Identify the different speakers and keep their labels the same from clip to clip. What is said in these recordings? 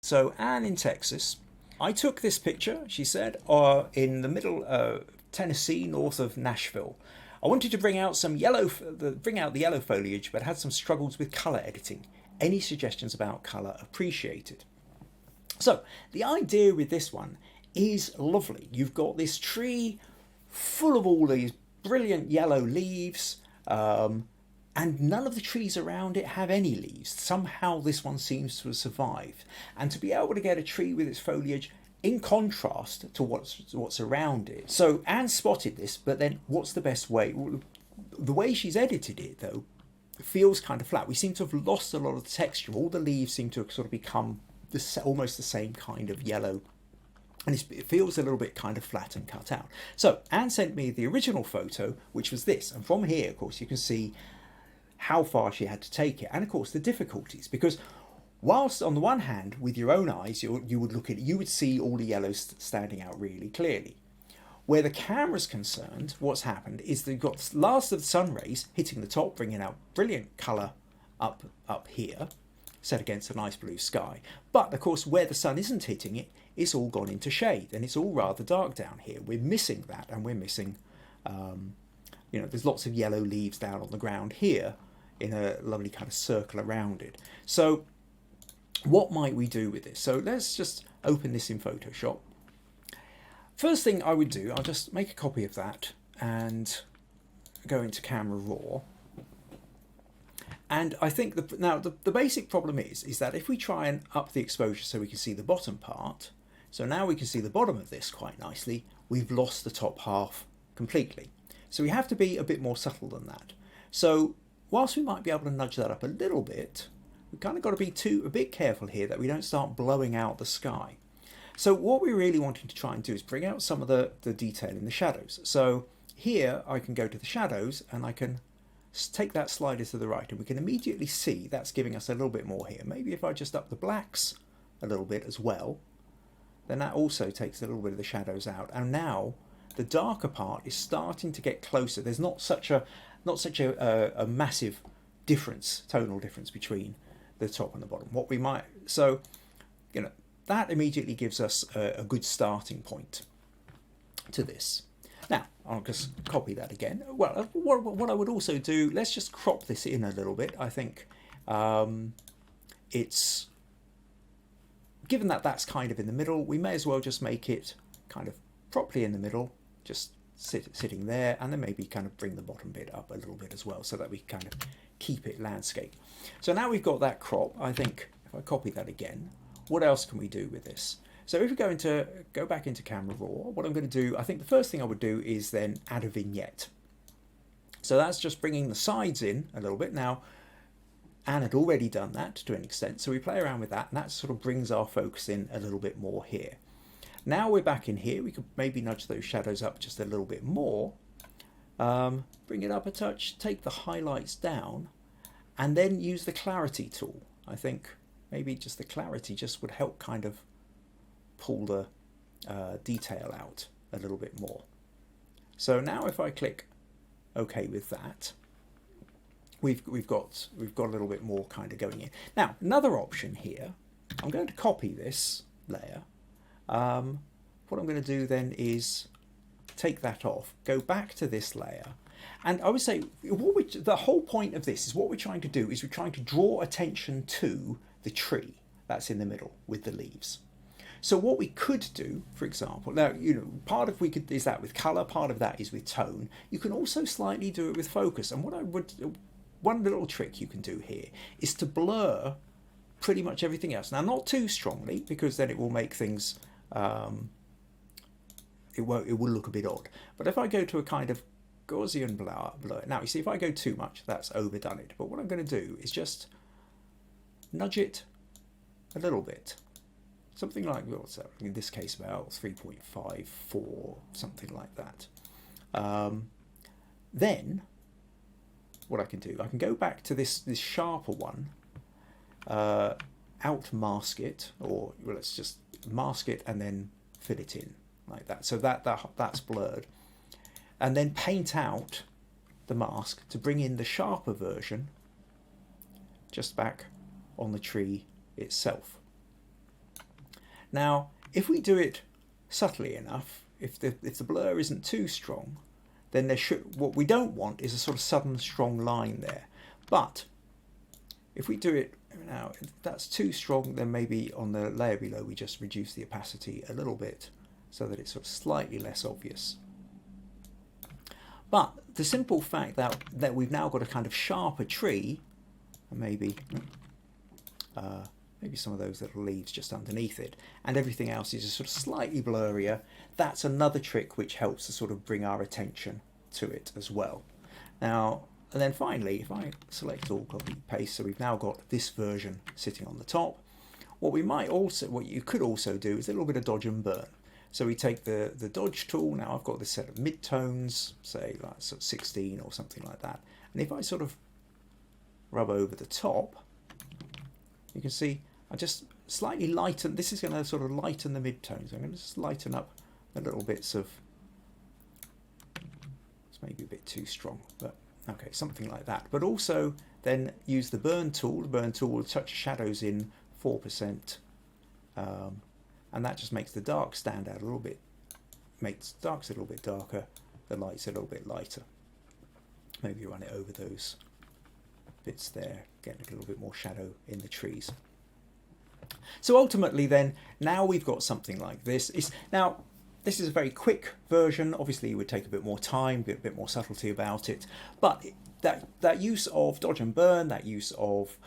Speaker 1: So Anne in Texas, I took this picture, she said, in the middle of Tennessee, north of Nashville. I wanted to bring out bring out the yellow foliage, but had some struggles with color editing. Any suggestions about color appreciated? So the idea with this one is lovely. You've got this tree full of all these brilliant yellow leaves. And none of the trees around it have any leaves. Somehow this one seems to have survived. And to be able to get a tree with its foliage in contrast to what's around it. So Anne spotted this, but then what's the best way? The way she's edited it, though, feels kind of flat. We seem to have lost a lot of the texture. All the leaves seem to have sort of become almost the same kind of yellow. And it feels a little bit kind of flat and cut out. So Anne sent me the original photo, which was this. And from here, of course, you can see how far she had to take it, and of course the difficulties, because whilst on the one hand with your own eyes you would look at it, you would see all the yellows standing out really clearly. Where the camera's concerned, what's happened is they've got last of the sun rays hitting the top, bringing out brilliant colour up here, set against a nice blue sky. But of course where the sun isn't hitting it, it's all gone into shade, and it's all rather dark down here. We're missing that, and we're missing there's lots of yellow leaves down on the ground here in a lovely kind of circle around it. So what might we do with this? So let's just open this in Photoshop. First thing I would do, I'll just make a copy of that and go into Camera Raw. And I think the basic problem is that if we try and up the exposure so we can see the bottom part, so now we can see the bottom of this quite nicely, we've lost the top half completely. So we have to be a bit more subtle than that. So whilst we might be able to nudge that up a little bit, we've kind of got to be a bit careful here that we don't start blowing out the sky. So what we're really wanting to try and do is bring out some of the detail in the shadows. So here I can go to the shadows and I can take that slider to the right, and we can immediately see that's giving us a little bit more here. Maybe if I just up the blacks a little bit as well, then that also takes a little bit of the shadows out. And now the darker part is starting to get closer. There's not such a massive tonal difference between the top and the bottom. That immediately gives us a good starting point to this. Now I'll just copy that again. Well, what I would also do, let's just crop this in a little bit. I think it's given that that's kind of in the middle, we may as well just make it kind of properly in the middle, just sitting there, and then maybe kind of bring the bottom bit up a little bit as well, so that we kind of keep it landscape. So now we've got that crop. I think if I copy that again, what else can we do with this? So if we go back into Camera Raw, what I'm going to do, I think the first thing I would do is then add a vignette. So that's just bringing the sides in a little bit. Now Anne had already done that to an extent, so we play around with that, and that sort of brings our focus in a little bit more here. Now we're back in here, we could maybe nudge those shadows up just a little bit more, bring it up a touch, take the highlights down, and then use the clarity tool. I think maybe just the clarity just would help kind of pull the detail out a little bit more. So now if I click OK with that, we've got a little bit more kind of going in. Now another option here, I'm going to copy this layer. What I'm going to do then is take that off, go back to this layer, and I would say the whole point of this is what we're trying to do is we're trying to draw attention to the tree that's in the middle with the leaves. So what we could do, for example, now part of is that with color, part of that is with tone. You can also slightly do it with focus, and one little trick you can do here is to blur pretty much everything else. Now not too strongly, because then it will make things it will look a bit odd. But if I go to a kind of Gaussian blur, now you see if I go too much, that's overdone it. But what I'm going to do is just nudge it a little bit, something like, what's that? In this case about 3.54, something like that. Then what I can do, I can go back to this sharper one, out mask it, or let's just mask it and then fill it in like that, so that's blurred, and then paint out the mask to bring in the sharper version just back on the tree itself. Now, if we do it subtly enough, if the blur isn't too strong, then what we don't want is a sort of sudden strong line there. But if we do it now, if that's too strong, then maybe on the layer below we just reduce the opacity a little bit so that it's sort of slightly less obvious. But the simple fact that we've now got a kind of sharper tree, and maybe some of those little leaves just underneath it, and everything else is just sort of slightly blurrier, that's another trick which helps to sort of bring our attention to it as well. Now, and then finally, if I select all, copy, paste, so we've now got this version sitting on the top. What you could also do is a little bit of dodge and burn. So we take the dodge tool. Now I've got this set of midtones, say like sort of 16 or something like that. And if I sort of rub over the top, you can see I just slightly lighten. This is going to sort of lighten the midtones. I'm going to just lighten up the little bits of. It's maybe a bit too strong, but okay, something like that. But also then use the burn tool. The burn tool will touch shadows in 4%. And that just makes the dark stand out a little bit, makes darks a little bit darker, the lights a little bit lighter. Maybe run it over those bits there, get a little bit more shadow in the trees. So ultimately then, now we've got something like this. Now, this is a very quick version. Obviously it would take a bit more time, a bit more subtlety about it, but that use of dodge and burn, that use of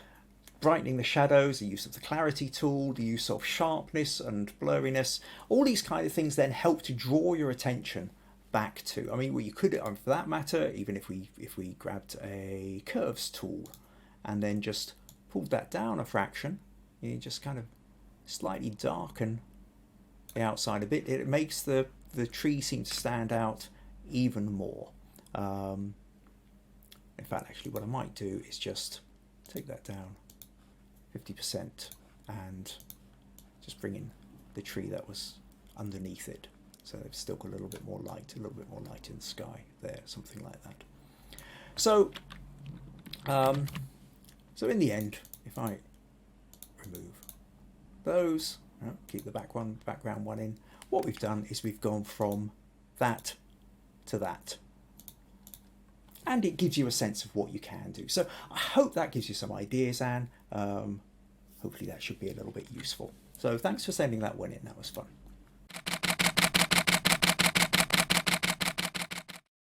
Speaker 1: brightening the shadows, the use of the clarity tool, the use of sharpness and blurriness, all these kind of things then help to draw your attention back to. I mean, well, you could, for that matter, even if we grabbed a curves tool and then just pulled that down a fraction, you just kind of slightly darken the outside a bit. It makes the tree seem to stand out even more. In fact, actually, what I might do is just take that down 50% and just bring in the tree that was underneath it, so they've still got a little bit more light in the sky there, something like that. So so in the end, if I remove those, keep the background one in, what we've done is we've gone from that to that, and it gives you a sense of what you can do. So I hope that gives you some ideas, Anne. Hopefully that should be a little bit useful. So thanks for sending that one in. That was fun.